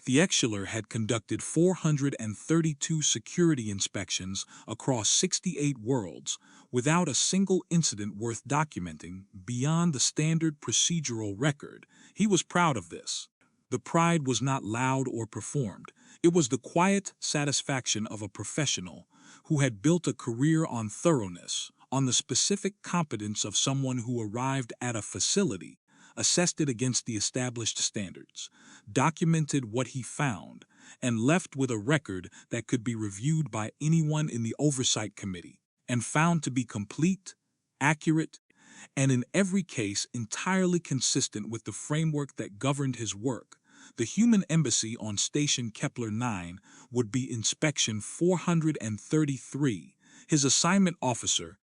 Theexular had conducted 432 security inspections across 68 worlds without a single incident worth documenting beyond the standard procedural record. He was proud of this. The pride was not loud or performed. It was the quiet satisfaction of a professional who had built a career on thoroughness, on the specific competence of someone who arrived at a facility, assessed it against the established standards, documented what he found, and left with a record that could be reviewed by anyone in the oversight committee, and found to be complete, accurate, and in every case entirely consistent with the framework that governed his work. The human embassy on Station Kepler 9 would be Inspection 433. His assignment officer,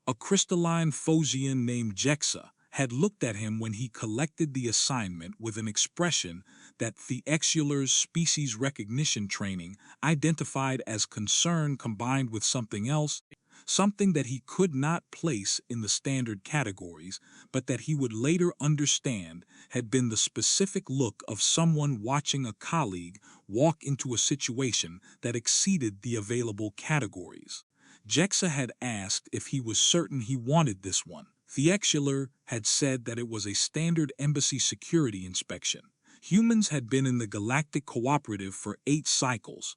a crystalline Phosian named Jexa, had looked at him when he collected the assignment with an expression that Theexular's species recognition training identified as concern combined with something else, something that he could not place in the standard categories, but that he would later understand had been the specific look of someone watching a colleague walk into a situation that exceeded the available categories. Jexa had asked if he was certain he wanted this one. Theexular had said that it was a standard embassy security inspection. Humans had been in the Galactic Cooperative for 8 cycles.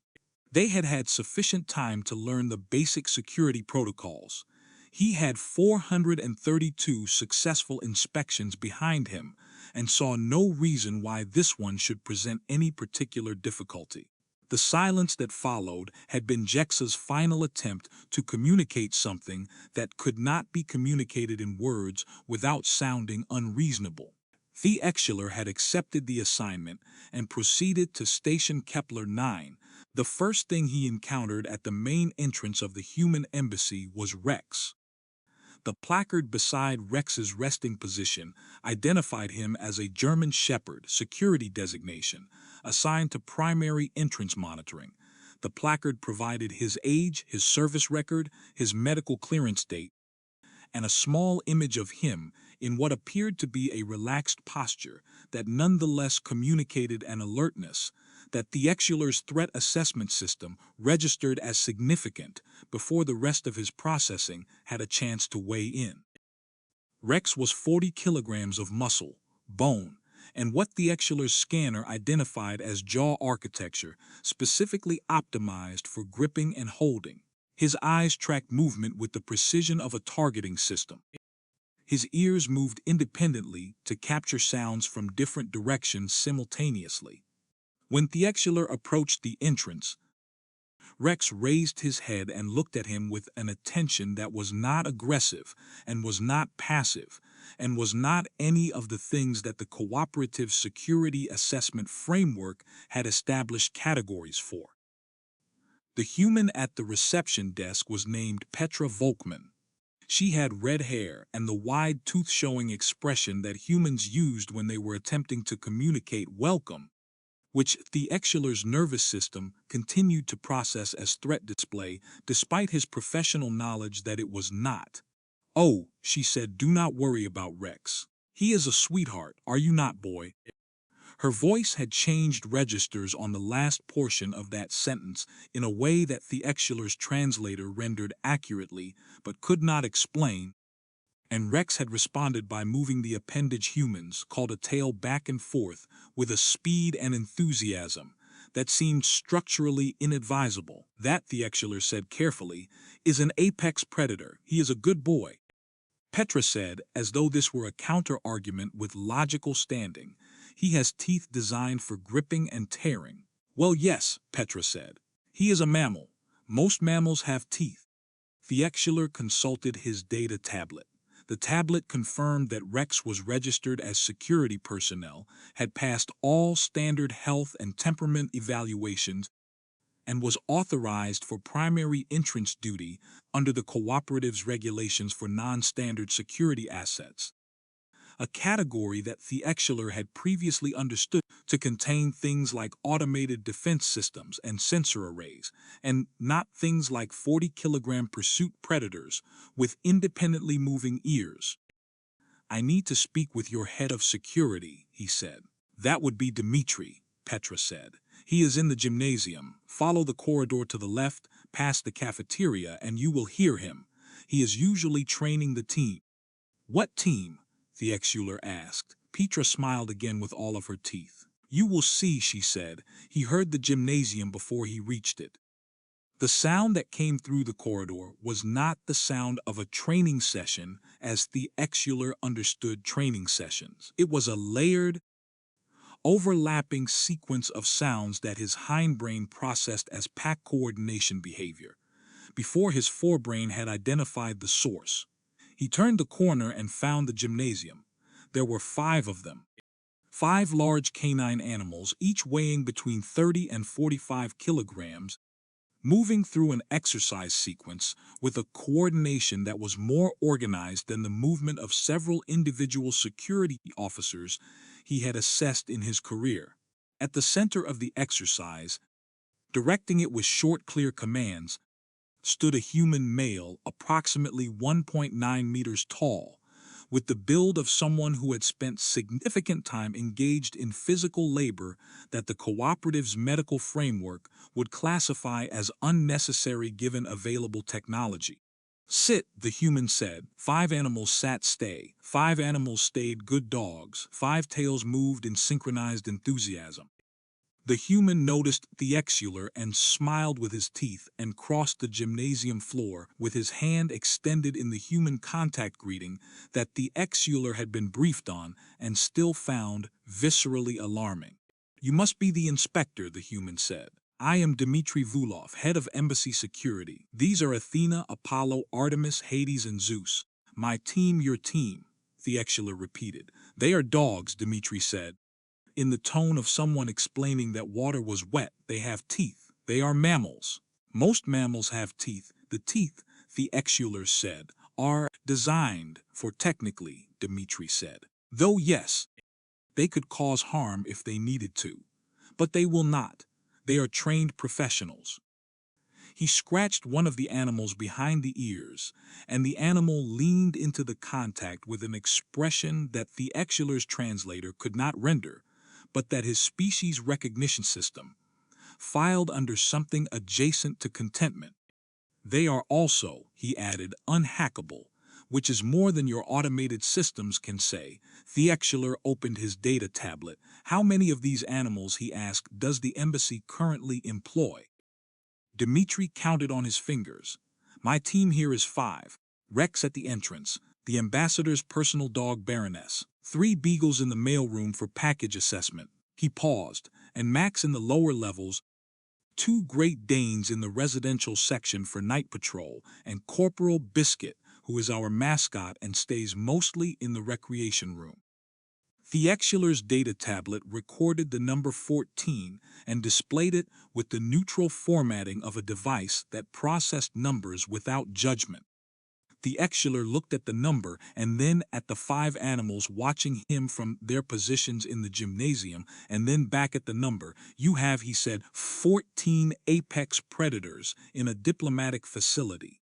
They had had sufficient time to learn the basic security protocols. He had 432 successful inspections behind him and saw no reason why this one should present any particular difficulty. The silence that followed had been Jexa's final attempt to communicate something that could not be communicated in words without sounding unreasonable. Theexular had accepted the assignment and proceeded to Station Kepler 9. The first thing he encountered at the main entrance of the human embassy was Rex. The placard beside Rex's resting position identified him as a German Shepherd security designation assigned to primary entrance monitoring. The placard provided his age, his service record, his medical clearance date, and a small image of him in what appeared to be a relaxed posture that nonetheless communicated an alertness that Theexular's threat assessment system registered as significant before the rest of his processing had a chance to weigh in. Rex was 40 kilograms of muscle, bone, and what Theexular's scanner identified as jaw architecture specifically optimized for gripping and holding. His eyes tracked movement with the precision of a targeting system. His ears moved independently to capture sounds from different directions simultaneously. When Theexular approached the entrance, Rex raised his head and looked at him with an attention that was not aggressive and was not passive and was not any of the things that the cooperative security assessment framework had established categories for. The human at the reception desk was named Petra Volkman. She had red hair and the wide tooth-showing expression that humans used when they were attempting to communicate welcome, which Theexular's nervous system continued to process as threat display despite his professional knowledge that it was not. "Oh," she said, "do not worry about Rex. He is a sweetheart, are you not, boy?" Her voice had changed registers on the last portion of that sentence in a way that Theexular's translator rendered accurately but could not explain, and Rex had responded by moving the appendage humans called a tail back and forth with a speed and enthusiasm that seemed structurally inadvisable. "That," Theexular said carefully, "is an apex predator. He is a good boy." Petra said, as though this were a counter-argument with logical standing, "He has teeth designed for gripping and tearing." "Well, yes," Petra said. "He is a mammal. Most mammals have teeth." Theexular consulted his data tablet. The tablet confirmed that Rex was registered as security personnel, had passed all standard health and temperament evaluations, and was authorized for primary entrance duty under the Cooperative's regulations for non-standard security assets, a category that Theexular had previously understood to contain things like automated defense systems and sensor arrays, and not things like 40-kilogram pursuit predators with independently moving ears. "I need to speak with your head of security," he said. "That would be Dmitri." Petra said. He is in the gymnasium. Follow the corridor to the left, past the cafeteria, and you will hear him. He is usually training the team. What team? Theexular asked. Petra smiled again with all of her teeth. You will see, she said. He heard the gymnasium before he reached it. The sound that came through the corridor was not the sound of a training session as Theexular understood training sessions. It was a layered, overlapping sequence of sounds that his hindbrain processed as pack coordination behavior, before his forebrain had identified the source. He turned the corner and found the gymnasium. There were 5 of them. 5 large canine animals, each weighing between 30 and 45 kilograms, moving through an exercise sequence with a coordination that was more organized than the movement of several individual security officers he had assessed in his career. At the center of the exercise, directing it with short, clear commands, stood a human male approximately 1.9 meters tall, with the build of someone who had spent significant time engaged in physical labor that the cooperative's medical framework would classify as unnecessary given available technology. Sit, the human said. 5 animals sat stay. 5 animals stayed good dogs. 5 tails moved in synchronized enthusiasm. The human noticed Theexular and smiled with his teeth and crossed the gymnasium floor with his hand extended in the human contact greeting that Theexular had been briefed on and still found viscerally alarming. You must be the inspector, the human said. I am Dmitry Vulov, head of embassy security. These are Athena, Apollo, Artemis, Hades, and Zeus. My team, your team, Theexular repeated. They are dogs, Dmitry said, in the tone of someone explaining that water was wet. They have teeth. They are mammals. Most mammals have teeth. The teeth, Theexular said, are designed for technically, Dmitry said. Though yes, they could cause harm if they needed to. But they will not. They are trained professionals. He scratched one of the animals behind the ears, and the animal leaned into the contact with an expression that Theexular's translator could not render, but that his species recognition system filed under something adjacent to contentment. They are also, he added, unhackable, which is more than your automated systems can say. Theexular opened his data tablet. How many of these animals, he asked, does the embassy currently employ? Dmitry counted on his fingers. My team here is 5. Rex at the entrance, the ambassador's personal dog Baroness, 3 beagles in the mailroom for package assessment. He paused, and Max in the lower levels, 2 Great Danes in the residential section for night patrol, and Corporal Biscuit, who is our mascot and stays mostly in the recreation room. Theexular's data tablet recorded the number 14 and displayed it with the neutral formatting of a device that processed numbers without judgment. Theexular looked at the number and then at the 5 animals watching him from their positions in the gymnasium and then back at the number. You have, he said, 14 apex predators in a diplomatic facility.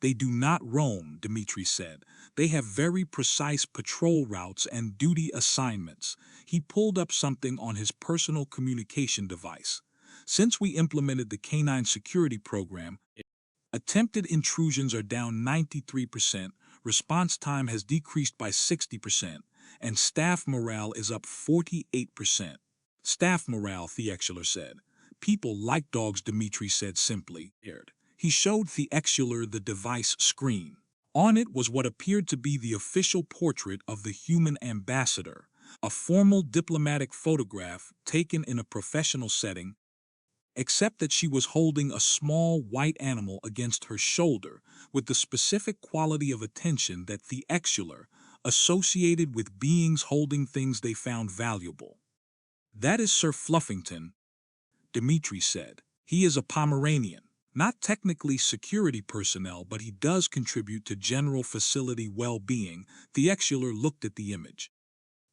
They do not roam, Dmitry said. They have very precise patrol routes and duty assignments. He pulled up something on his personal communication device. Since we implemented the canine security program, attempted intrusions are down 93%, response time has decreased by 60%, and staff morale is up 48%. Staff morale, Theexular said. People like dogs, Dmitry said simply. He showed Theexular the device screen. On it was what appeared to be the official portrait of the human ambassador, a formal diplomatic photograph taken in a professional setting, except that she was holding a small white animal against her shoulder with the specific quality of attention that Theexular associated with beings holding things they found valuable. That is Sir Fluffington, Dmitry said. He is a Pomeranian. Not technically security personnel, but he does contribute to general facility well-being. Theexular looked at the image.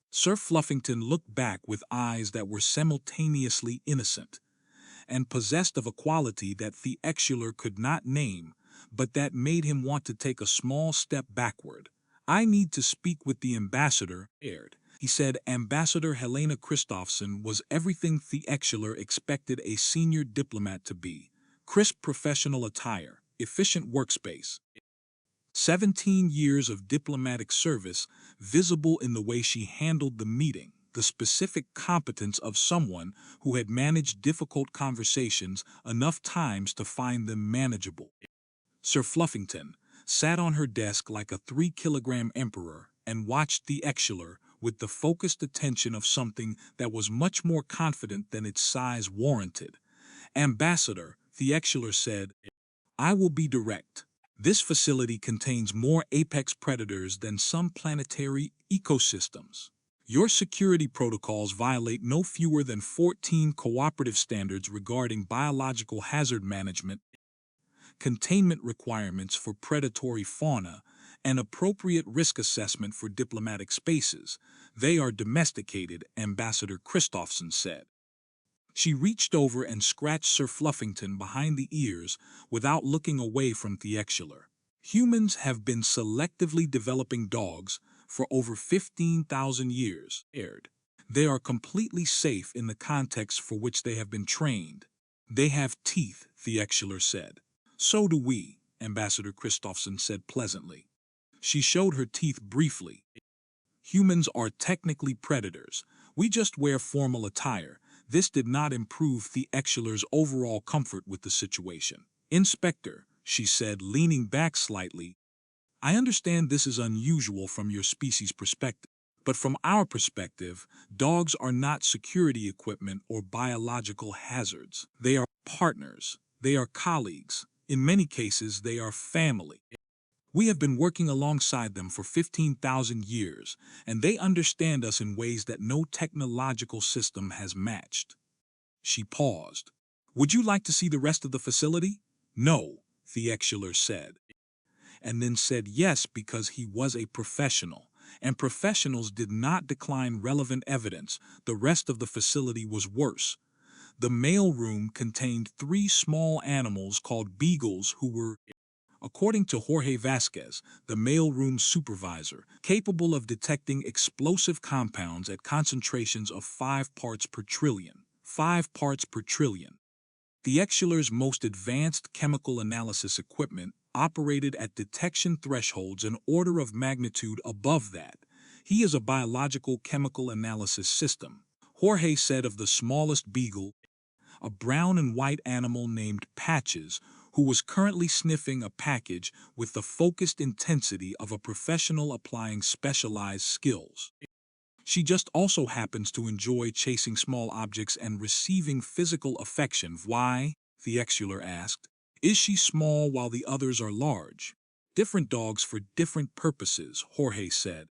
Sir Fluffington looked back with eyes that were simultaneously innocent and possessed of a quality that Theexular could not name, but that made him want to take a small step backward. I need to speak with the ambassador, He said Ambassador Helena Christofson was everything Theexular expected a senior diplomat to be. Crisp professional attire, efficient workspace. 17 years of diplomatic service visible in the way she handled the meeting, the specific competence of someone who had managed difficult conversations enough times to find them manageable. Sir Fluffington sat on her desk like a 3-kilogram emperor and watched Theexular with the focused attention of something that was much more confident than its size warranted. Ambassador, Theexular said, I will be direct. This facility contains more apex predators than some planetary ecosystems. Your security protocols violate no fewer than 14 cooperative standards regarding biological hazard management, containment requirements for predatory fauna, and appropriate risk assessment for diplomatic spaces. They are domesticated, Ambassador Christofson said. She reached over and scratched Sir Fluffington behind the ears without looking away from Theexular. Humans have been selectively developing dogs for over 15,000 years. They are completely safe in the context for which they have been trained. They have teeth, Theexular said. So do we, Ambassador Christofson said pleasantly. She showed her teeth briefly. Humans are technically predators. We just wear formal attire. This did not improve Theexular's overall comfort with the situation. Inspector, she said, leaning back slightly, I understand this is unusual from your species' perspective, but from our perspective, dogs are not security equipment or biological hazards. They are partners. They are colleagues. In many cases, they are family. We have been working alongside them for 15,000 years, and they understand us in ways that no technological system has matched. She paused. Would you like to see the rest of the facility? No, Theexular said. And then said yes because he was a professional, and professionals did not decline relevant evidence. The rest of the facility was worse. The mailroom contained 3 small animals called beagles who were, according to Jorge Vasquez, the mailroom supervisor, capable of detecting explosive compounds at concentrations of 5 parts per trillion. 5 parts per trillion. Theexular's most advanced chemical analysis equipment operated at detection thresholds an order of magnitude above that. He is a biological chemical analysis system. Jorge said of the smallest beagle, a brown and white animal named Patches, who was currently sniffing a package with the focused intensity of a professional applying specialized skills. She just also happens to enjoy chasing small objects and receiving physical affection. Why? Theexular asked. Is she small while the others are large? Different dogs for different purposes, Jorge said,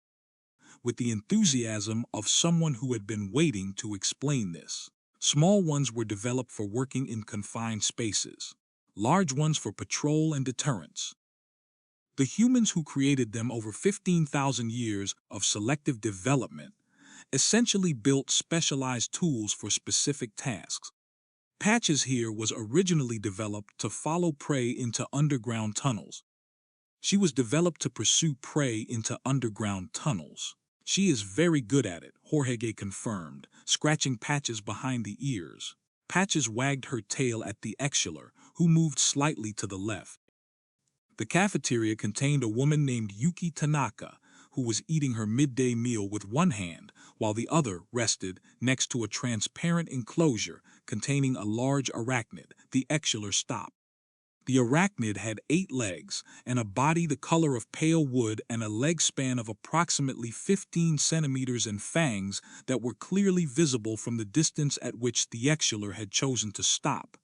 with the enthusiasm of someone who had been waiting to explain this. Small ones were developed for working in confined spaces. Large ones for patrol and deterrence. The humans who created them over 15,000 years of selective development essentially built specialized tools for specific tasks. Patches here was originally developed to follow prey into underground tunnels. She was developed to pursue prey into underground tunnels. She is very good at it, Jorge confirmed, scratching Patches behind the ears. Patches wagged her tail at Theexular, who moved slightly to the left. The cafeteria contained a woman named Yuki Tanaka, who was eating her midday meal with one hand, while the other rested next to a transparent enclosure containing a large arachnid. Theexular stopped. The arachnid had 8 legs and a body the color of pale wood and a leg span of approximately 15 centimeters and fangs that were clearly visible from the distance at which Theexular had chosen to stop.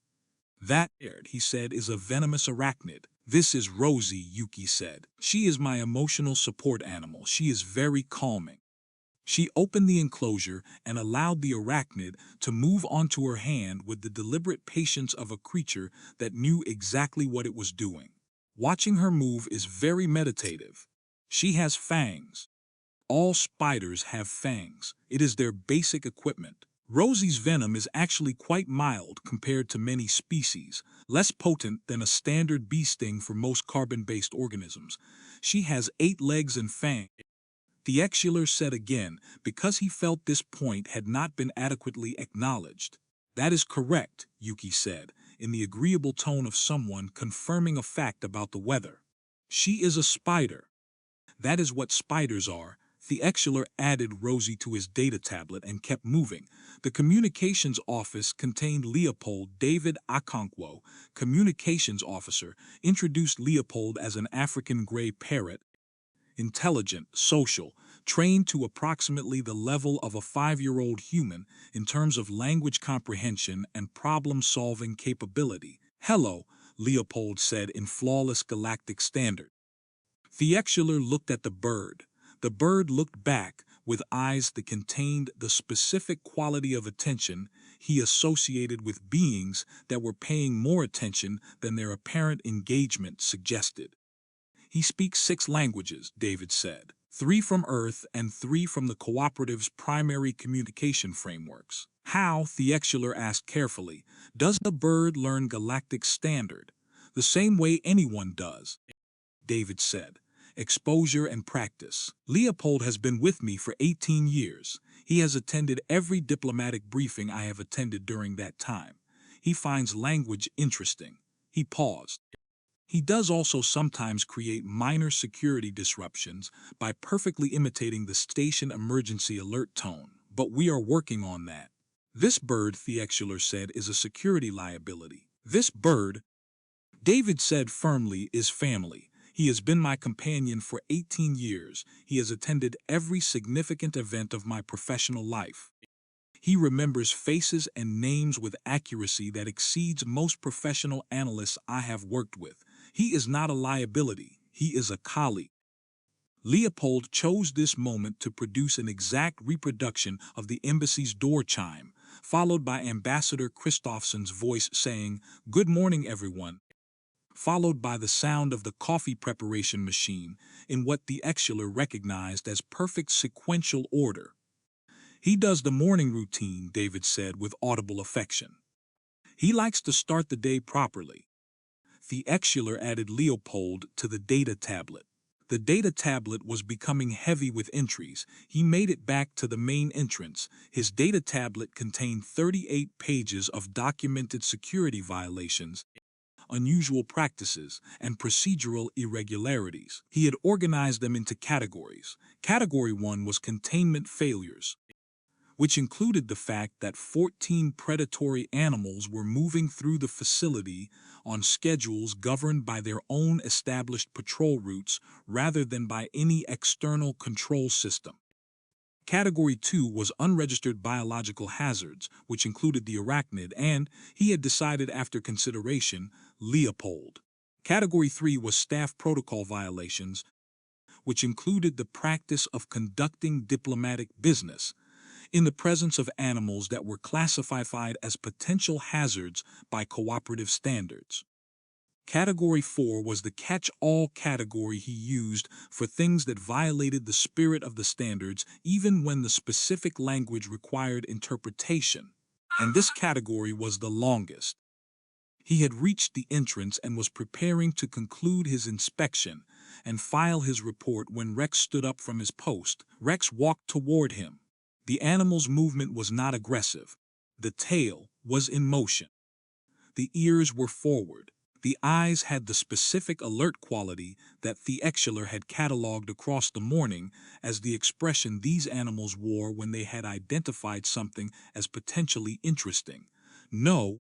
That, he said, is a venomous arachnid. This is Rosie, Yuki said. She is my emotional support animal. She is very calming. She opened the enclosure and allowed the arachnid to move onto her hand with the deliberate patience of a creature that knew exactly what it was doing. Watching her move is very meditative. She has fangs. All spiders have fangs. It is their basic equipment. Rosie's venom is actually quite mild compared to many species, less potent than a standard bee sting for most carbon-based organisms. She has 8 legs and fangs. Theexular said again, because he felt this point had not been adequately acknowledged. That is correct, Yuki said, in the agreeable tone of someone confirming a fact about the weather. She is a spider. That is what spiders are. Theexular added Rosie to his data tablet and kept moving. The communications office contained Leopold David Okonkwo, communications officer, introduced Leopold as an African gray parrot, intelligent, social, trained to approximately the level of a 5-year-old human in terms of language comprehension and problem-solving capability. Hello, Leopold said in flawless galactic standard. Theexular looked at the bird. The bird looked back with eyes that contained the specific quality of attention he associated with beings that were paying more attention than their apparent engagement suggested. He speaks 6 languages, David said, 3 from Earth and 3 from the Cooperative's primary communication frameworks. How, Theexular asked carefully, does the bird learn galactic standard? The same way anyone does, David said. Exposure and practice. Leopold has been with me for 18 years. He has attended every diplomatic briefing I have attended during that time. He finds language interesting. He paused. He does also sometimes create minor security disruptions by perfectly imitating the station emergency alert tone, but we are working on that. This bird, Theexular said, is a security liability. This bird, David said firmly, is family. He has been my companion for 18 years. He has attended every significant event of my professional life. He remembers faces and names with accuracy that exceeds most professional analysts I have worked with. He is not a liability. He is a colleague. Leopold chose this moment to produce an exact reproduction of the embassy's door chime, followed by Ambassador Christophson's voice saying, "Good morning, everyone," followed by the sound of the coffee preparation machine in what Theexular recognized as perfect sequential order. He does the morning routine, David said with audible affection. He likes to start the day properly. Theexular added Leopold to the data tablet. The data tablet was becoming heavy with entries. He made it back to the main entrance. His data tablet contained 38 pages of documented security violations, unusual practices, and procedural irregularities. He had organized them into categories. Category 1 was containment failures, which included the fact that 14 predatory animals were moving through the facility on schedules governed by their own established patrol routes rather than by any external control system. Category 2 was unregistered biological hazards, which included the arachnid and, he had decided after consideration, Leopold. Category 3 was staff protocol violations, which included the practice of conducting diplomatic business in the presence of animals that were classified as potential hazards by cooperative standards. Category 4 was the catch-all category he used for things that violated the spirit of the standards even when the specific language required interpretation, and this category was the longest. He had reached the entrance and was preparing to conclude his inspection and file his report when Rex stood up from his post. Rex walked toward him. The animal's movement was not aggressive. The tail was in motion. The ears were forward. The eyes had the specific alert quality that Theexular had cataloged across the morning as the expression these animals wore when they had identified something as potentially interesting. "No,"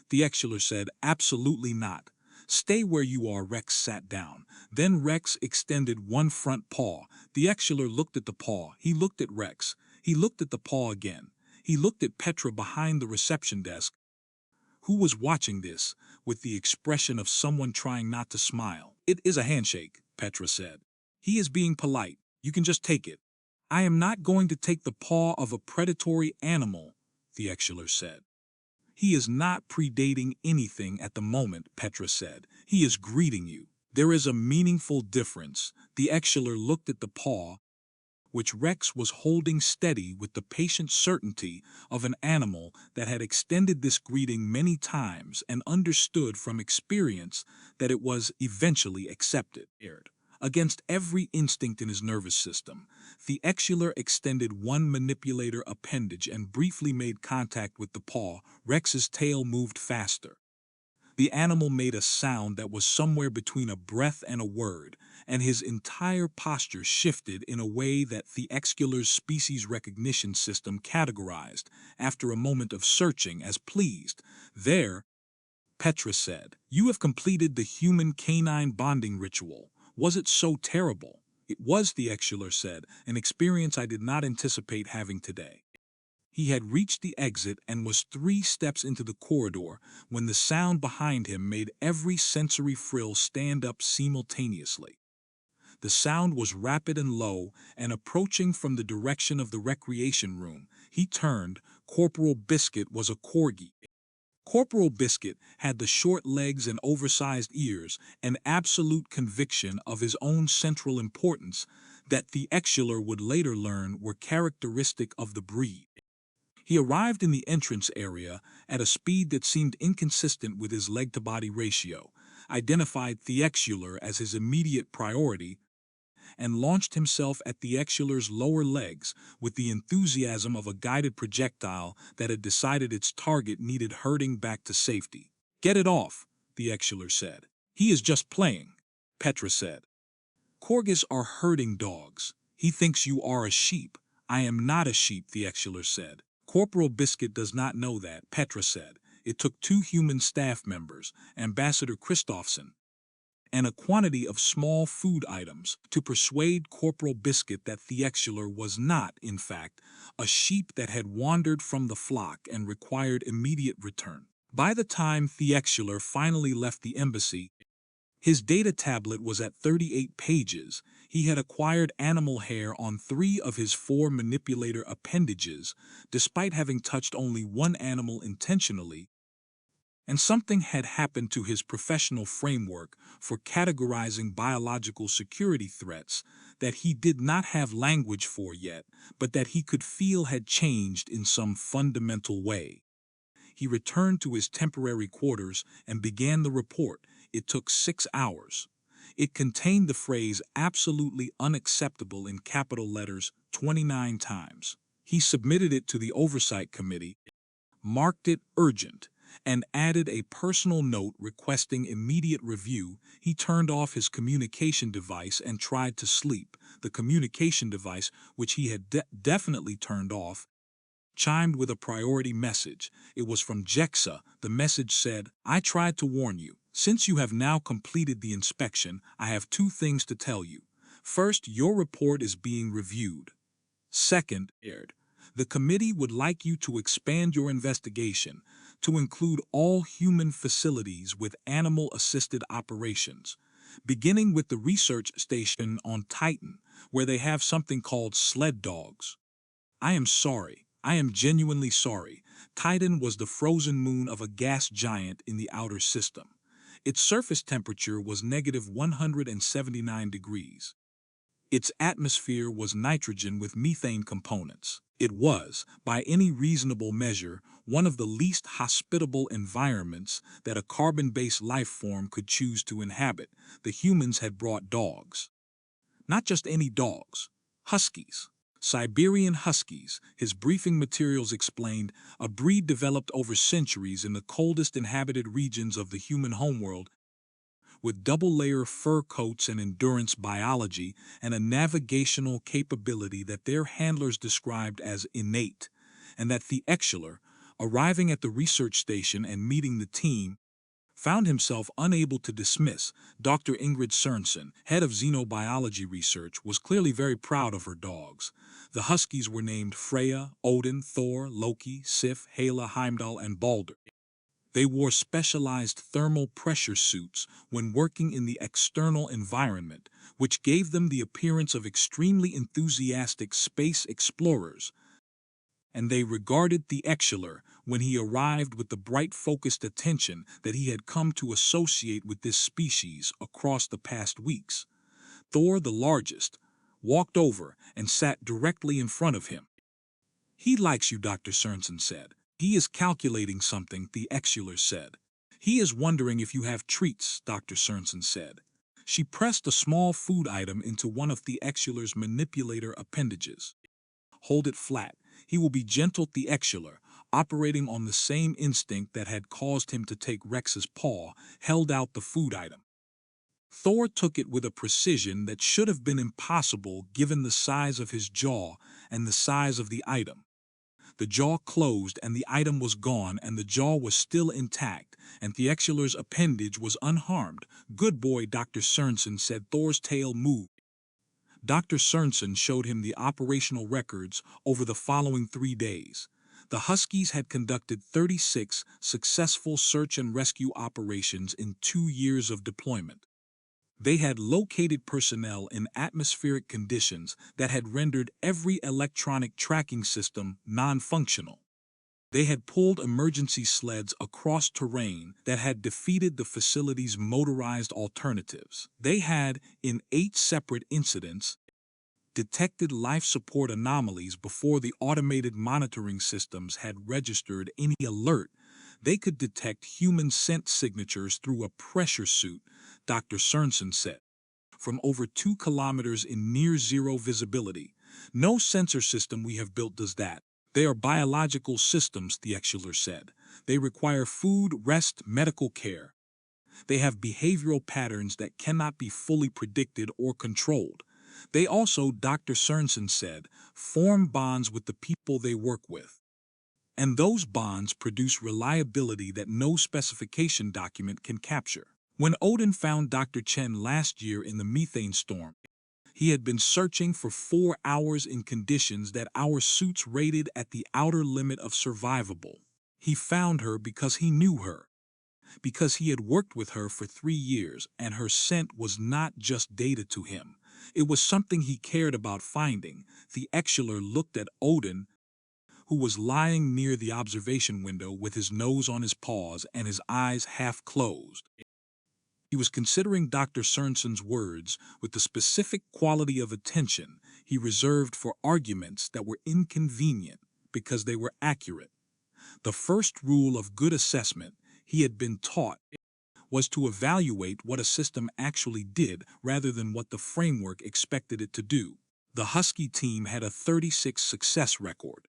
Theexular said, "absolutely not. Stay where you are." Rex sat down. Then Rex extended one front paw. Theexular looked at the paw. He looked at Rex. He looked at the paw again. He looked at Petra behind the reception desk, who was watching this with the expression of someone trying not to smile. "It is a handshake," Petra said. "He is being polite. You can just take it." "I am not going to take the paw of a predatory animal," Theexular said. "He is not predating anything at the moment," Petra said. "He is greeting you. There is a meaningful difference." Theexular looked at the paw, which Rex was holding steady with the patient certainty of an animal that had extended this greeting many times and understood from experience that it was eventually accepted. Against every instinct in his nervous system, Theexular extended one manipulator appendage and briefly made contact with the paw. Rex's tail moved faster. The animal made a sound that was somewhere between a breath and a word, and his entire posture shifted in a way that Theexular's species recognition system categorized, after a moment of searching, as pleased. There, Petra said, "You have completed the human-canine bonding ritual. Was it so terrible?" "It was," Theexular said, "an experience I did not anticipate having today." He had reached the exit and was 3 steps into the corridor when the sound behind him made every sensory frill stand up simultaneously. The sound was rapid and low, and approaching from the direction of the recreation room. He turned. Corporal Biscuit was a corgi. Corporal Biscuit had the short legs and oversized ears, an absolute conviction of his own central importance that Theexular would later learn were characteristic of the breed. He arrived in the entrance area at a speed that seemed inconsistent with his leg-to-body ratio, identified Theexular as his immediate priority, and launched himself at Theexular's lower legs with the enthusiasm of a guided projectile that had decided its target needed herding back to safety. "Get it off," Theexular said. "He is just playing," Petra said. "Corgis are herding dogs. He thinks you are a sheep." "I am not a sheep," Theexular said. "Corporal Biscuit does not know that," Petra said. It took 2 human staff members, Ambassador Christophson, and a quantity of small food items to persuade Corporal Biscuit that Theexular was not, in fact, a sheep that had wandered from the flock and required immediate return. By the time Theexular finally left the embassy, his data tablet was at 38 pages. He had acquired animal hair on 3 of his 4 manipulator appendages, despite having touched only one animal intentionally, and something had happened to his professional framework for categorizing biological security threats that he did not have language for yet, but that he could feel had changed in some fundamental way. He returned to his temporary quarters and began the report. It took 6 hours. It contained the phrase "absolutely unacceptable" in capital letters 29 times. He submitted it to the Oversight Committee, marked it urgent, and added a personal note requesting immediate review. He turned off his communication device and tried to sleep. The communication device, which he had definitely turned off, chimed with a priority message. It was from Jexa. The message said, "I tried to warn you. Since you have now completed the inspection, I have 2 things to tell you. First, your report is being reviewed. Second, the committee would like you to expand your investigation to include all human facilities with animal-assisted operations, beginning with the research station on Titan, where they have something called sled dogs." "I am sorry. I am genuinely sorry." Titan was the frozen moon of a gas giant in the outer system. Its surface temperature was -179 degrees. Its atmosphere was nitrogen with methane components. It was, by any reasonable measure, one of the least hospitable environments that a carbon-based life form could choose to inhabit. The humans had brought dogs. Not just any dogs. Huskies. Siberian Huskies, his briefing materials explained, a breed developed over centuries in the coldest inhabited regions of the human homeworld, with double-layer fur coats and endurance biology and a navigational capability that their handlers described as innate, and that Theexular, arriving at the research station and meeting the team, found himself unable to dismiss. Dr. Ingrid Sørensen, head of xenobiology research, was clearly very proud of her dogs. The Huskies were named Freya, Odin, Thor, Loki, Sif, Hela, Heimdall, and Balder. They wore specialized thermal pressure suits when working in the external environment, which gave them the appearance of extremely enthusiastic space explorers, and they regarded Theexular when he arrived with the bright focused attention that he had come to associate with this species across the past weeks. Thor, the largest, walked over and sat directly in front of him. "He likes you," Dr. Sørensen said. "He is calculating something," Theexular said. "He is wondering if you have treats," Dr. Sørensen said. She pressed a small food item into one of Theexular's manipulator appendages. Hold it flat. He will be gentle Theexular, operating on the same instinct that had caused him to take Rex's paw, held out the food item. Thor took it with a precision that should have been impossible given the size of his jaw and the size of the item. The jaw closed and the item was gone, and the jaw was still intact, and Theexular's appendage was unharmed. "Good boy," Dr. Sorensen said. Thor's tail moved. Dr. Sorensen showed him the operational records over the following 3 days. The Huskies had conducted 36 successful search and rescue operations in 2 years of deployment. They had located personnel in atmospheric conditions that had rendered every electronic tracking system non-functional. They had pulled emergency sleds across terrain that had defeated the facility's motorized alternatives. They had, in 8 separate incidents, detected life support anomalies before the automated monitoring systems had registered any alert. They could detect human scent signatures through a pressure suit, Dr. Sorensen said, from over 2 kilometers in near-zero visibility. "No sensor system we have built does that. They are biological systems," Theexular said. "They require food, rest, medical care. They have behavioral patterns that cannot be fully predicted or controlled. They also," Dr. Sorensen said, "form bonds with the people they work with. And those bonds produce reliability that no specification document can capture." When Odin found Dr. Chen last year in the methane storm, he had been searching for 4 hours in conditions that our suits rated at the outer limit of survivable. He found her because he knew her, because he had worked with her for 3 years, and her scent was not just data to him. It was something he cared about finding. Theexular looked at Odin, who was lying near the observation window with his nose on his paws and his eyes half closed. He was considering Dr. Sorensen's words with the specific quality of attention he reserved for arguments that were inconvenient because they were accurate. The first rule of good assessment, he had been taught, was to evaluate what a system actually did rather than what the framework expected it to do. The Husky team had a 36 success record.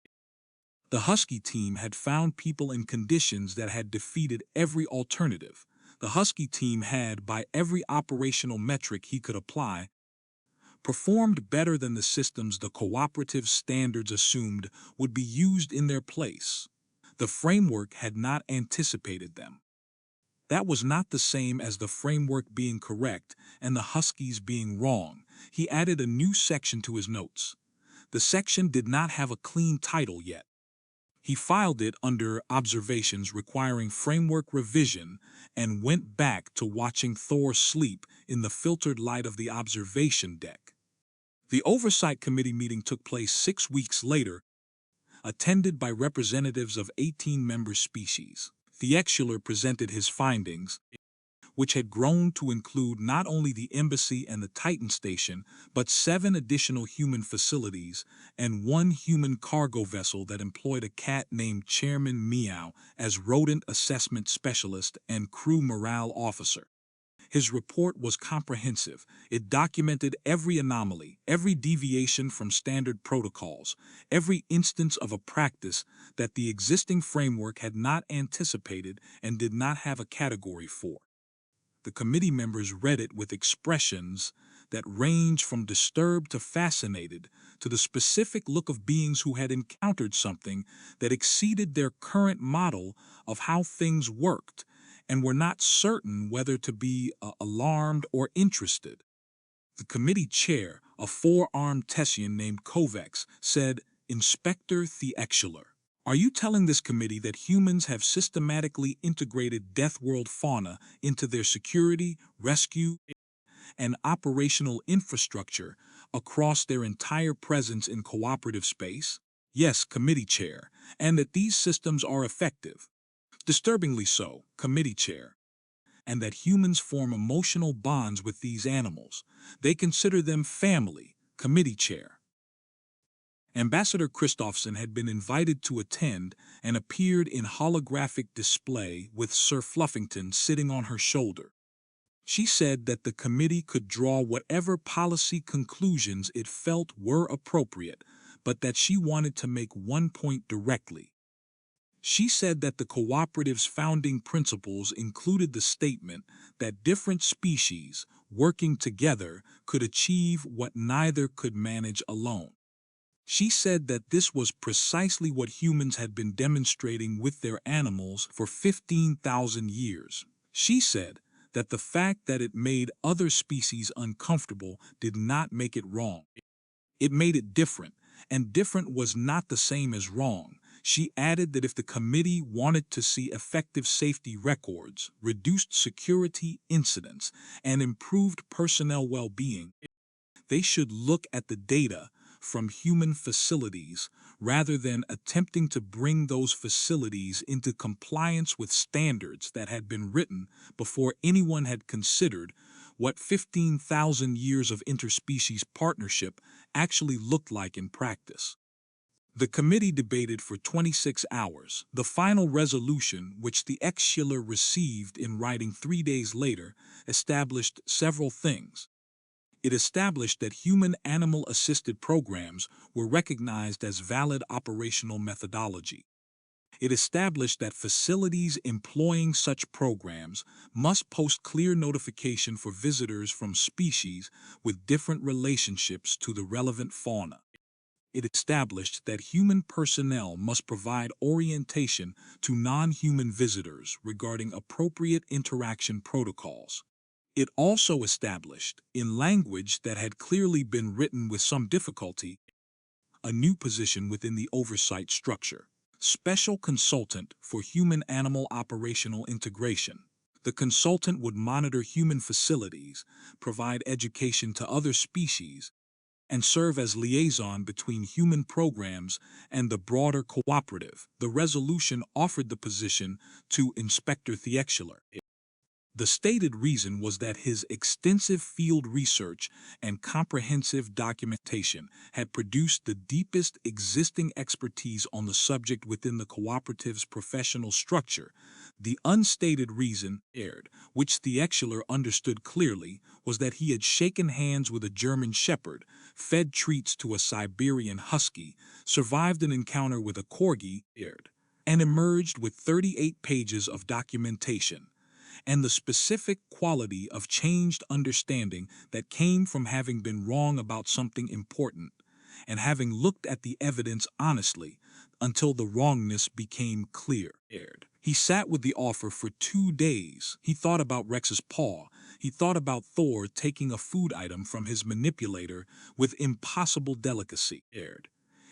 The Husky team had found people in conditions that had defeated every alternative. The Husky team had, by every operational metric he could apply, performed better than the systems the cooperative standards assumed would be used in their place. The framework had not anticipated them. That was not the same as the framework being correct and the Huskies being wrong. He added a new section to his notes. The section did not have a clean title yet. He filed it under Observations Requiring Framework Revision and went back to watching Thor sleep in the filtered light of the observation deck. The Oversight Committee meeting took place 6 weeks later, attended by representatives of 18 member species. Theexular presented his findings, which had grown to include not only the embassy and the Titan station, but 7 additional human facilities and 1 human cargo vessel that employed a cat named Chairman Meow as rodent assessment specialist and crew morale officer. His report was comprehensive. It documented every anomaly, every deviation from standard protocols, every instance of a practice that the existing framework had not anticipated and did not have a category for. The committee members read it with expressions that ranged from disturbed to fascinated, to the specific look of beings who had encountered something that exceeded their current model of how things worked, and were not certain whether to be alarmed or interested. The committee chair, a 4-armed Tessian named Kovacs, said, "Inspector Theexular, are you telling this committee that humans have systematically integrated Deathworld fauna into their security, rescue, and operational infrastructure across their entire presence in cooperative space?" "Yes, committee chair, and that these systems are effective." "Disturbingly so, committee chair." "And that humans form emotional bonds with these animals. They consider them family," committee chair. Ambassador Christophson had been invited to attend and appeared in holographic display with Sir Fluffington sitting on her shoulder. She said that the committee could draw whatever policy conclusions it felt were appropriate, but that she wanted to make one point directly. She said that the cooperative's founding principles included the statement that different species, working together, could achieve what neither could manage alone. She said that this was precisely what humans had been demonstrating with their animals for 15,000 years. She said that the fact that it made other species uncomfortable did not make it wrong. It made it different, and different was not the same as wrong. She added that if the committee wanted to see effective safety records, reduced security incidents, and improved personnel well-being, they should look at the data from human facilities rather than attempting to bring those facilities into compliance with standards that had been written before anyone had considered what 15,000 years of interspecies partnership actually looked like in practice. The committee debated for 26 hours. The final resolution, which the Theexular received in writing 3 days later, established several things. It established that human animal-assisted programs were recognized as valid operational methodology. It established that facilities employing such programs must post clear notification for visitors from species with different relationships to the relevant fauna. It established that human personnel must provide orientation to non-human visitors regarding appropriate interaction protocols. It also established, in language that had clearly been written with some difficulty, a new position within the oversight structure: Special Consultant for Human-Animal Operational Integration. The consultant would monitor human facilities, provide education to other species, and serve as liaison between human programs and the broader cooperative. The resolution offered the position to Inspector Theexular. The stated reason was that his extensive field research and comprehensive documentation had produced the deepest existing expertise on the subject within the cooperative's professional structure. The unstated reason, which Theexular understood clearly, was that he had shaken hands with a German shepherd, fed treats to a Siberian husky, survived an encounter with a corgi, and emerged with 38 pages of documentation, and the specific quality of changed understanding that came from having been wrong about something important and having looked at the evidence honestly until the wrongness became clear. He sat with the offer for 2 days. He thought about Rex's paw. He thought about Thor taking a food item from his manipulator with impossible delicacy.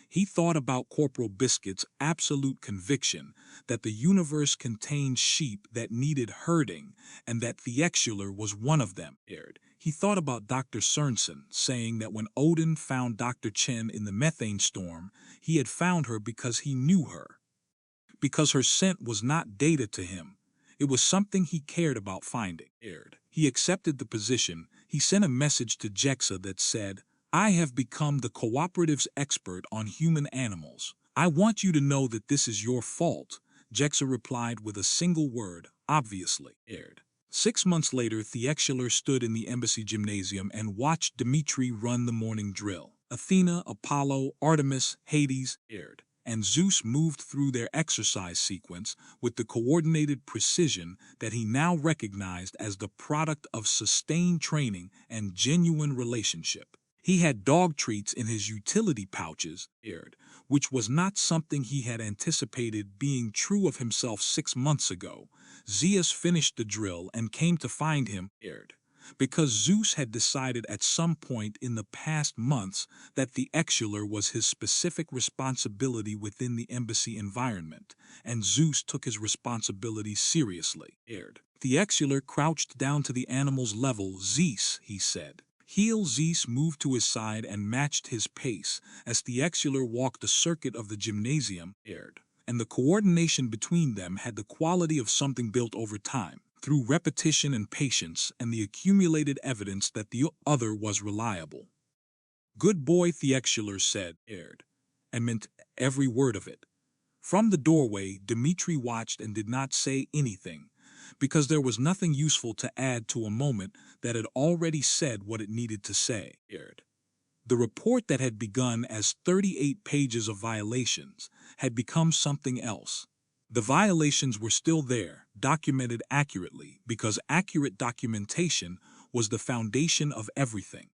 He thought about Corporal Biscuit's absolute conviction that the universe contained sheep that needed herding and that Theexular was one of them. He thought about Dr. Cernson saying that when Odin found Dr. Chen in the methane storm, he had found her because he knew her. Because her scent was not data to him. It was something he cared about finding. He accepted the position. He sent a message to Jexa that said, "I have become the cooperative's expert on human animals. I want you to know that this is your fault." Jexa replied with a single word: obviously. 6 months later, Theexular stood in the embassy gymnasium and watched Dmitri run the morning drill. Athena, Apollo, Artemis, Hades, and Zeus moved through their exercise sequence with the coordinated precision that he now recognized as the product of sustained training and genuine relationship. He had dog treats in his utility pouches, which was not something he had anticipated being true of himself 6 months ago. Zeus finished the drill and came to find him, because Zeus had decided at some point in the past months that the Theexular was his specific responsibility within the embassy environment, and Zeus took his responsibility seriously. The Theexular crouched down to the animal's level. "Zeus," he said. Heel Zeus moved to his side and matched his pace as the Theexular walked the circuit of the gymnasium, and the coordination between them had the quality of something built over time, through repetition and patience and the accumulated evidence that the other was reliable. "Good boy," Theexular said, and meant every word of it. From the doorway, Dmitri watched and did not say anything, because there was nothing useful to add to a moment that had already said what it needed to say. The report that had begun as 38 pages of violations had become something else. The violations were still there, documented accurately, because accurate documentation was the foundation of everything.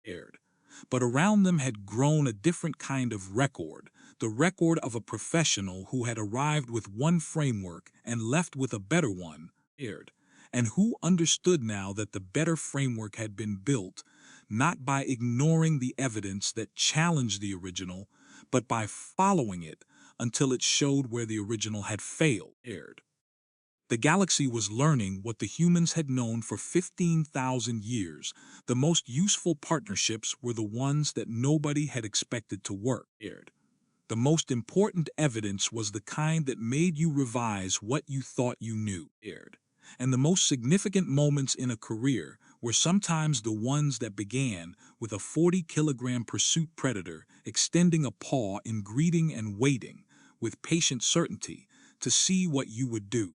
But around them had grown a different kind of record, the record of a professional who had arrived with one framework and left with a better one, and who understood now that the better framework had been built not by ignoring the evidence that challenged the original, but by following it until it showed where the original had failed. The galaxy was learning what the humans had known for 15,000 years. The most useful partnerships were the ones that nobody had expected to work. The most important evidence was the kind that made you revise what you thought you knew. And the most significant moments in a career were sometimes the ones that began with a 40-kilogram pursuit predator extending a paw in greeting and waiting, with patient certainty, to see what you would do.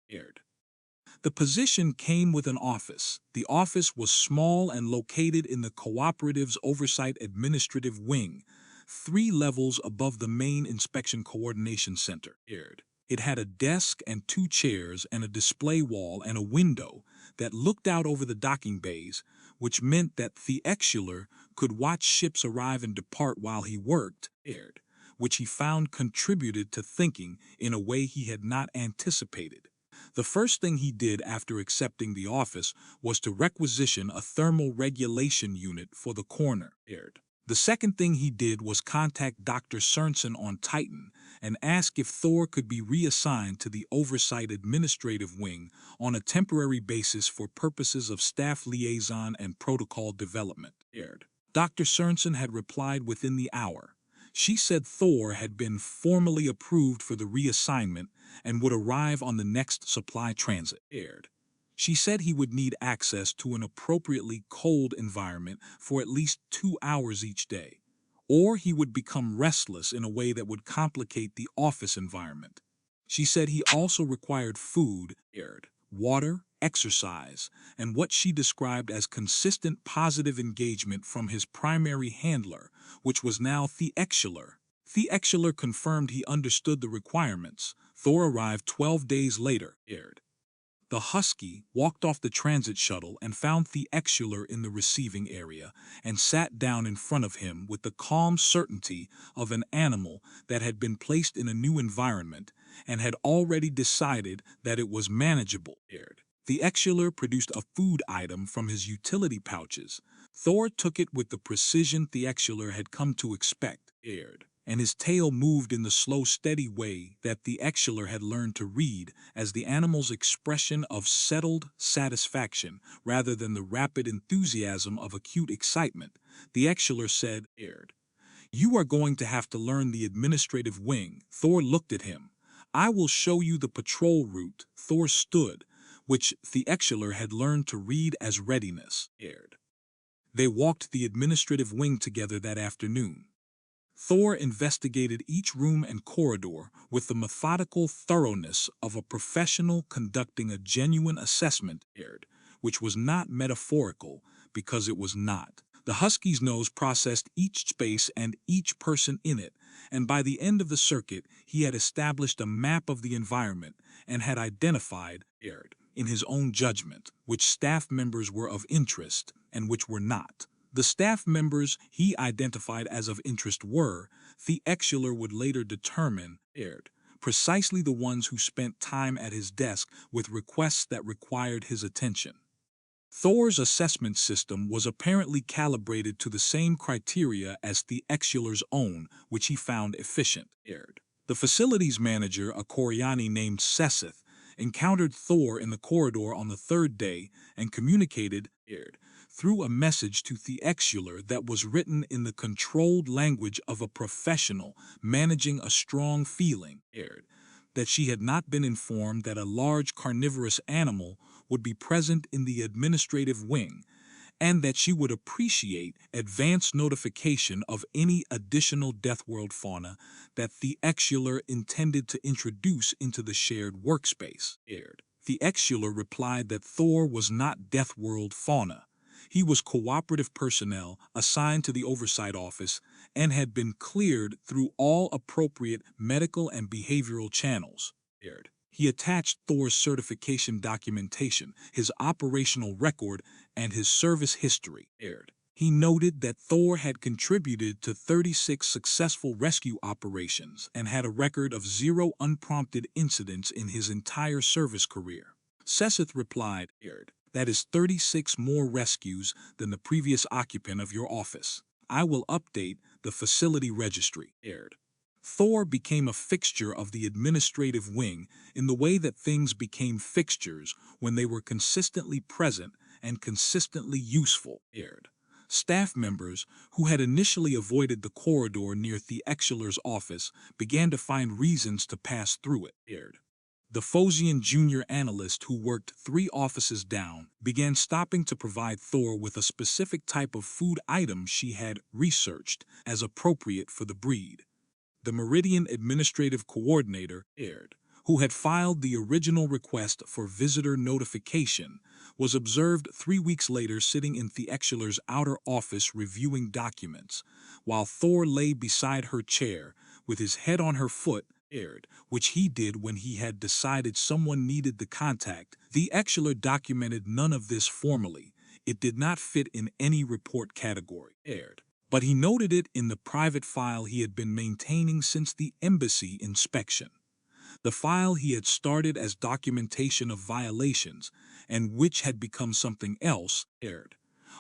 The position came with an office. The office was small and located in the Cooperative's Oversight Administrative Wing, 3 levels above the main Inspection Coordination Center. It had a desk and 2 chairs and a display wall and a window that looked out over the docking bays, which meant that Theexular could watch ships arrive and depart while he worked, which he found contributed to thinking in a way he had not anticipated. The first thing he did after accepting the office was to requisition a thermal regulation unit for the corner. The second thing he did was contact Dr. Sorensen on Titan and ask if Thor could be reassigned to the Oversight Administrative Wing on a temporary basis for purposes of staff liaison and protocol development. Dr. Sorensen had replied within the hour. She said Thor had been formally approved for the reassignment and would arrive on the next supply transit. She said he would need access to an appropriately cold environment for at least 2 hours each day, or he would become restless in a way that would complicate the office environment. She said he also required food, water, exercise, and what she described as consistent positive engagement from his primary handler, which was now Theexular. Theexular confirmed he understood the requirements. Thor arrived 12 days later. The Husky walked off the transit shuttle and found Theexular in the receiving area and sat down in front of him with the calm certainty of an animal that had been placed in a new environment and had already decided that it was manageable. Theexular produced a food item from his utility pouches. Thor took it with the precision Theexular had come to expect, and his tail moved in the slow, steady way that Theexular had learned to read as the animal's expression of settled satisfaction rather than the rapid enthusiasm of acute excitement. Theexular said, "You are going to have to learn the administrative wing." Thor looked at him. "I will show you the patrol route." Thor stood, which Theexular had learned to read as readiness. They walked the administrative wing together that afternoon. Thor investigated each room and corridor with the methodical thoroughness of a professional conducting a genuine assessment, which was not metaphorical because it was not. The Husky's nose processed each space and each person in it, and by the end of the circuit he had established a map of the environment and had identified, in his own judgment, which staff members were of interest and which were not. The staff members he identified as of interest were, Theexular would later determine, precisely the ones who spent time at his desk with requests that required his attention. Thor's assessment system was apparently calibrated to the same criteria as Theexular's own, which he found efficient. The facilities manager, a Koryani named Sesseth, encountered Thor in the corridor on the 3rd day and communicated, through a message to Theexular that was written in the controlled language of a professional managing a strong feeling, that she had not been informed that a large carnivorous animal would be present in the administrative wing, and that she would appreciate advance notification of any additional Deathworld fauna that Theexular intended to introduce into the shared workspace. Theexular replied that Thor was not Deathworld fauna. He was cooperative personnel assigned to the Oversight Office and had been cleared through all appropriate medical and behavioral channels. He attached Thor's certification documentation, his operational record, and his service history. He noted that Thor had contributed to 36 successful rescue operations and had a record of 0 unprompted incidents in his entire service career. Seth replied, "That is 36 more rescues than the previous occupant of your office. I will update the facility registry." Thor became a fixture of the administrative wing in the way that things became fixtures when they were consistently present and consistently useful. Staff members who had initially avoided the corridor near Theexular's office began to find reasons to pass through it. The Phosian junior analyst who worked 3 offices down began stopping to provide Thor with a specific type of food item she had researched as appropriate for the breed. The Meridian Administrative Coordinator, who had filed the original request for visitor notification, was observed 3 weeks later sitting in Theexular's outer office reviewing documents, while Thor lay beside her chair with his head on her foot, which he did when he had decided someone needed the contact. Theexular documented none of this formally. It did not fit in any report category. But he noted it in the private file he had been maintaining since the embassy inspection. The file he had started as documentation of violations and which had become something else,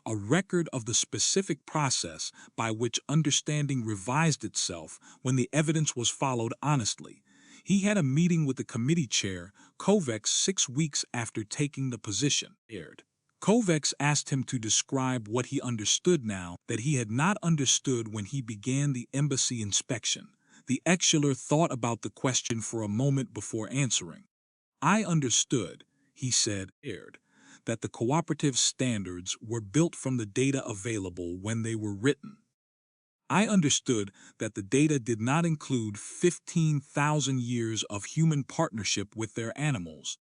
a record of the specific process by which understanding revised itself when the evidence was followed honestly. He had a meeting with the committee chair, Kovacs, 6 weeks after taking the position. Kovacs asked him to describe what he understood now that he had not understood when he began the embassy inspection. Theexular thought about the question for a moment before answering. "I understood," he said, "that the cooperative standards were built from the data available when they were written. I understood that the data did not include 15,000 years of human partnership with their animals,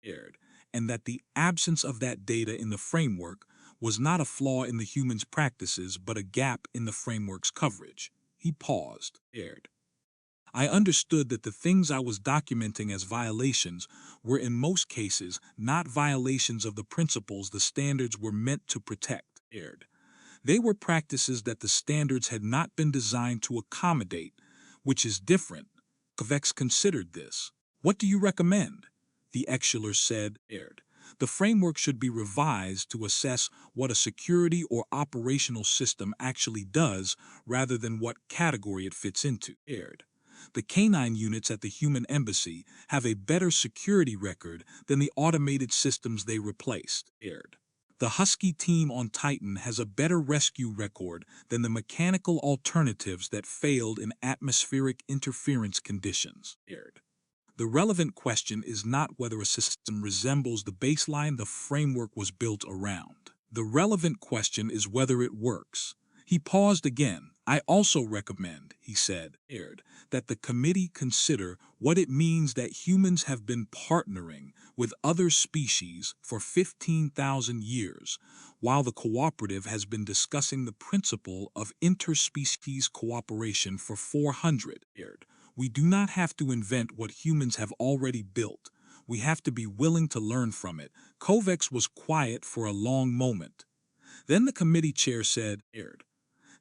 and that the absence of that data in the framework was not a flaw in the humans' practices but a gap in the framework's coverage." He paused. "I understood that the things I was documenting as violations were in most cases not violations of the principles the standards were meant to protect. They were practices that the standards had not been designed to accommodate, which is different." Kovacs considered this. "What do you recommend?" Theexular said, "The framework should be revised to assess what a security or operational system actually does rather than what category it fits into. The canine units at the human embassy have a better security record than the automated systems they replaced. The husky team on Titan has a better rescue record than the mechanical alternatives that failed in atmospheric interference conditions. The relevant question is not whether a system resembles the baseline the framework was built around. The relevant question is whether it works." He paused again. "I also recommend," he said, "that the committee consider what it means that humans have been partnering with other species for 15,000 years, while the cooperative has been discussing the principle of interspecies cooperation for 400. We do not have to invent what humans have already built. We have to be willing to learn from it." Kovacs was quiet for a long moment. Then the committee chair said,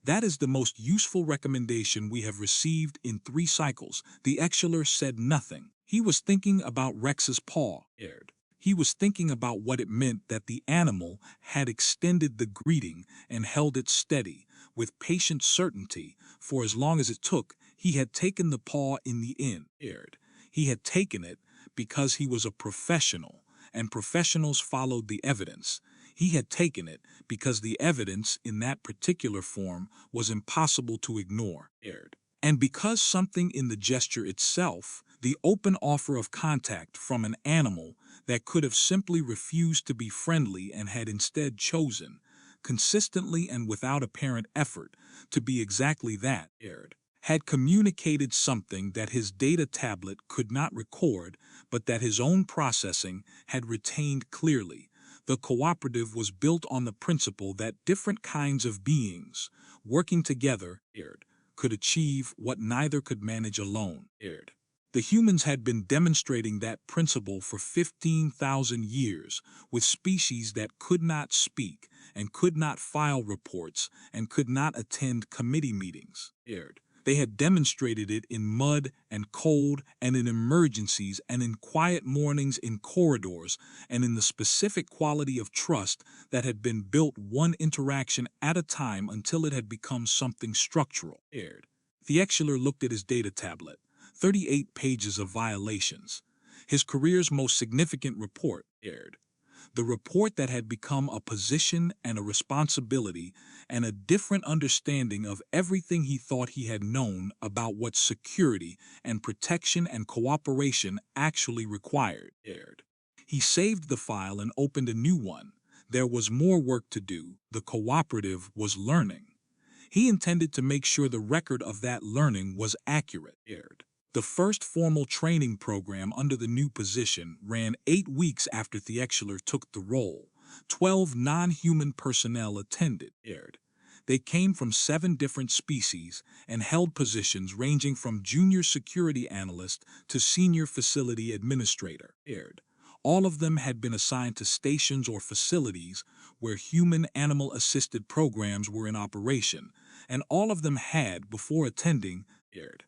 "That is the most useful recommendation we have received in 3 cycles." Theexular said nothing. He was thinking about Rex's paw. He was thinking about what it meant that the animal had extended the greeting and held it steady, with patient certainty, for as long as it took. He had taken the paw in the end. He had taken it because he was a professional, and professionals followed the evidence. He had taken it because the evidence in that particular form was impossible to ignore. And because something in the gesture itself, the open offer of contact from an animal that could have simply refused to be friendly and had instead chosen, consistently and without apparent effort, to be exactly that, had communicated something that his data tablet could not record, but that his own processing had retained clearly. The cooperative was built on the principle that different kinds of beings, working together, could achieve what neither could manage alone. The humans had been demonstrating that principle for 15,000 years, with species that could not speak and could not file reports and could not attend committee meetings. They had demonstrated it in mud and cold and in emergencies and in quiet mornings in corridors and in the specific quality of trust that had been built one interaction at a time until it had become something structural. Theexular looked at his data tablet. 38 pages of violations. His career's most significant report. The report that had become a position and a responsibility and a different understanding of everything he thought he had known about what security and protection and cooperation actually required. He saved the file and opened a new one. There was more work to do. The cooperative was learning. He intended to make sure the record of that learning was accurate. The first formal training program under the new position ran 8 weeks after Theexular took the role. 12 non-human personnel attended. They came from 7 different species and held positions ranging from junior security analyst to senior facility administrator. All of them had been assigned to stations or facilities where human-animal assisted programs were in operation, and all of them had, before attending,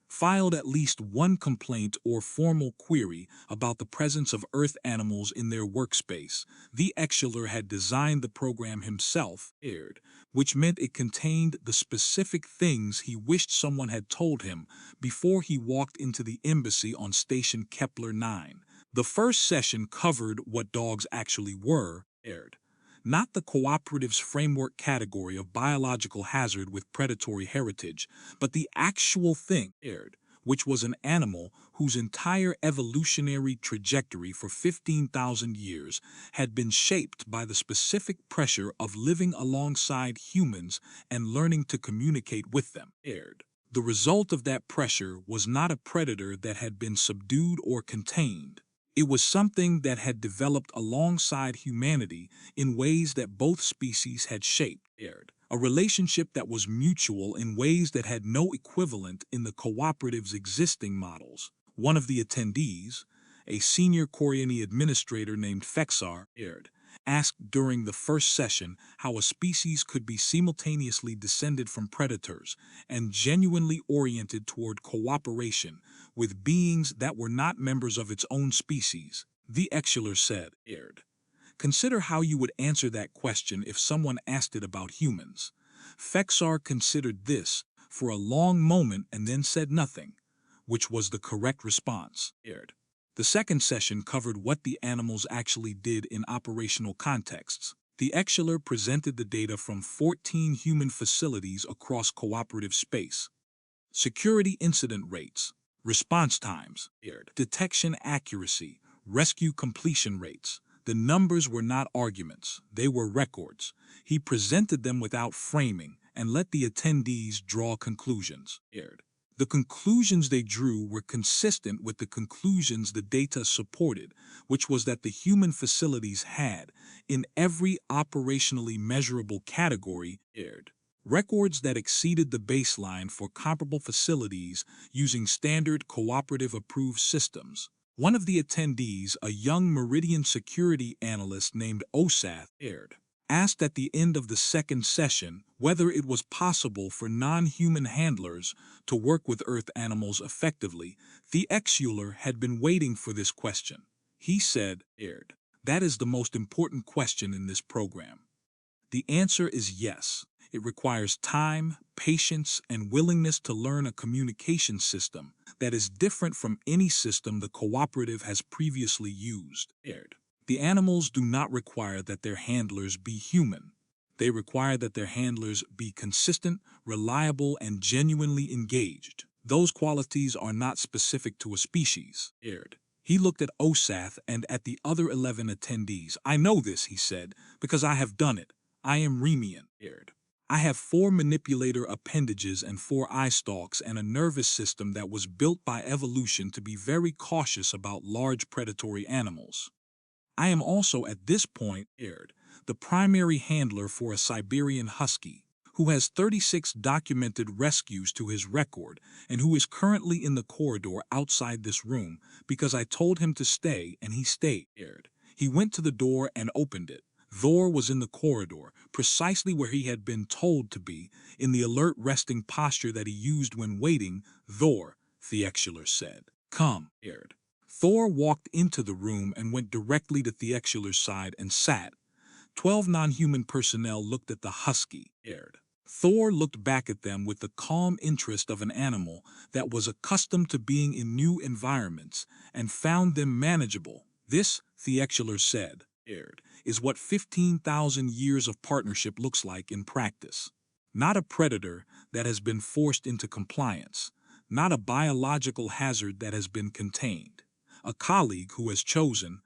filed at least one complaint or formal query about the presence of Earth animals in their workspace. Theexular had designed the program himself, which meant it contained the specific things he wished someone had told him before he walked into the embassy on Station Kepler 9. The first session covered what dogs actually were, not the cooperative's framework category of biological hazard with predatory heritage, but the actual thing, which was an animal whose entire evolutionary trajectory for 15,000 years had been shaped by the specific pressure of living alongside humans and learning to communicate with them. The result of that pressure was not a predator that had been subdued or contained. It was something that had developed alongside humanity in ways that both species had shaped. A relationship that was mutual in ways that had no equivalent in the cooperative's existing models. One of the attendees, a senior Koreani administrator named Theexular, asked during the first session how a species could be simultaneously descended from predators and genuinely oriented toward cooperation with beings that were not members of its own species. Theexular said, "Consider how you would answer that question if someone asked it about humans." Theexular considered this for a long moment and then said nothing, which was the correct response. The second session covered what the animals actually did in operational contexts. Theexular presented the data from 14 human facilities across cooperative space. Security incident rates, response times, detection accuracy, rescue completion rates. The numbers were not arguments, they were records. He presented them without framing and let the attendees draw conclusions. The conclusions they drew were consistent with the conclusions the data supported, which was that the human facilities had, in every operationally measurable category, records that exceeded the baseline for comparable facilities using standard cooperative-approved systems. One of the attendees, a young Meridian security analyst named Osath, asked at the end of the second session whether it was possible for non-human handlers to work with Earth animals effectively. Theexular had been waiting for this question. He said, "That is the most important question in this program. The answer is yes. It requires time, patience, and willingness to learn a communication system that is different from any system the cooperative has previously used." The animals do not require that their handlers be human. They require that their handlers be consistent, reliable, and genuinely engaged. Those qualities are not specific to a species. He looked at Osath and at the other 11 attendees. "I know this," he said, "because I have done it. I am Remian." I have 4 manipulator appendages and 4 eye stalks and a nervous system that was built by evolution to be very cautious about large predatory animals. I am also at this point the primary handler for a Siberian husky, who has 36 documented rescues to his record and who is currently in the corridor outside this room because I told him to stay and he stayed. He went to the door and opened it. Thor was in the corridor, precisely where he had been told to be, in the alert resting posture that he used when waiting. Thor, Theexular said. Come, Thor walked into the room and went directly to Theexular's side and sat. 12 non-human personnel looked at the husky. Thor looked back at them with the calm interest of an animal that was accustomed to being in new environments and found them manageable. This, Theexular said, is what 15,000 years of partnership looks like in practice. Not a predator that has been forced into compliance, not a biological hazard that has been contained. A colleague who has chosen,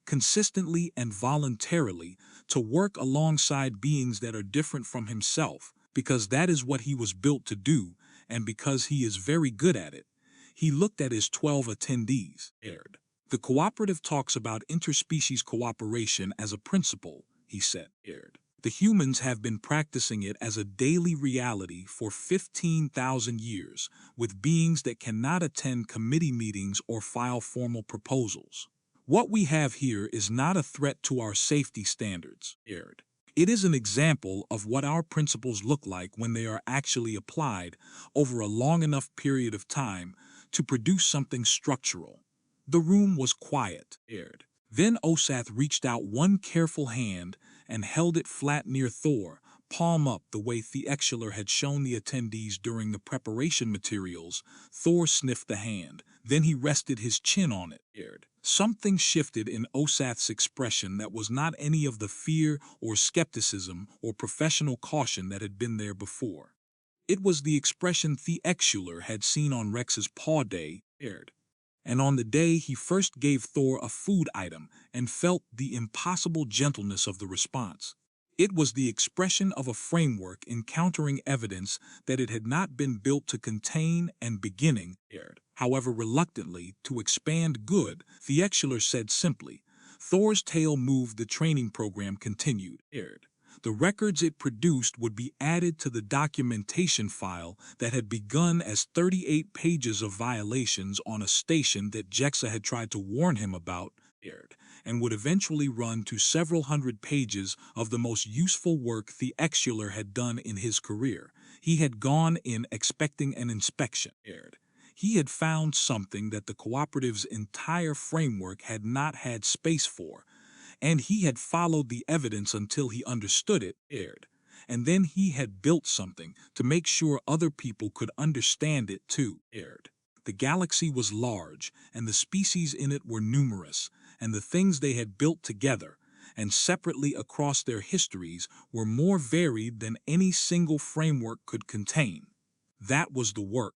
consistently and voluntarily, to work alongside beings that are different from himself, because that is what he was built to do, and because he is very good at it. He looked at his 12 attendees. The cooperative talks about interspecies cooperation as a principle, he said. The humans have been practicing it as a daily reality for 15,000 years, with beings that cannot attend committee meetings or file formal proposals. What we have here is not a threat to our safety standards. It is an example of what our principles look like when they are actually applied over a long enough period of time to produce something structural. The room was quiet. Then Osath reached out one careful hand and held it flat near Thor, palm up the way Theexular had shown the attendees during the preparation materials. Thor sniffed the hand, then he rested his chin on it. Something shifted in Osath's expression that was not any of the fear or skepticism or professional caution that had been there before. It was the expression Theexular had seen on Rex's paw day, and on the day he first gave Thor a food item and felt the impossible gentleness of the response. It was the expression of a framework encountering evidence that it had not been built to contain and beginning, however reluctantly, to expand good. Theexular said simply. Thor's tail moved. The training program continued. The records it produced would be added to the documentation file that had begun as 38 pages of violations on a station that Jexa had tried to warn him about, and would eventually run to several hundred pages of the most useful work Theexular had done in his career. He had gone in expecting an inspection. He had found something that the cooperative's entire framework had not had space for, and he had followed the evidence until he understood it, and then he had built something to make sure other people could understand it too, The galaxy was large, and the species in it were numerous, and the things they had built together, and separately across their histories, were more varied than any single framework could contain. That was the work,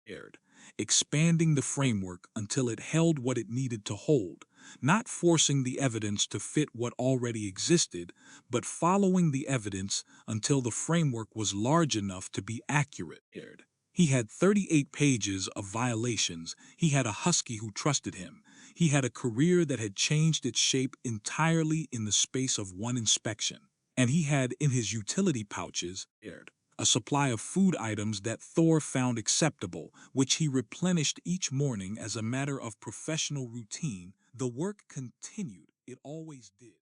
expanding the framework until it held what it needed to hold, not forcing the evidence to fit what already existed, but following the evidence until the framework was large enough to be accurate. He had 38 pages of violations. He had a husky who trusted him. He had a career that had changed its shape entirely in the space of one inspection. And he had in his utility pouches, a supply of food items that Thor found acceptable, which he replenished each morning as a matter of professional routine. The work continued. It always did.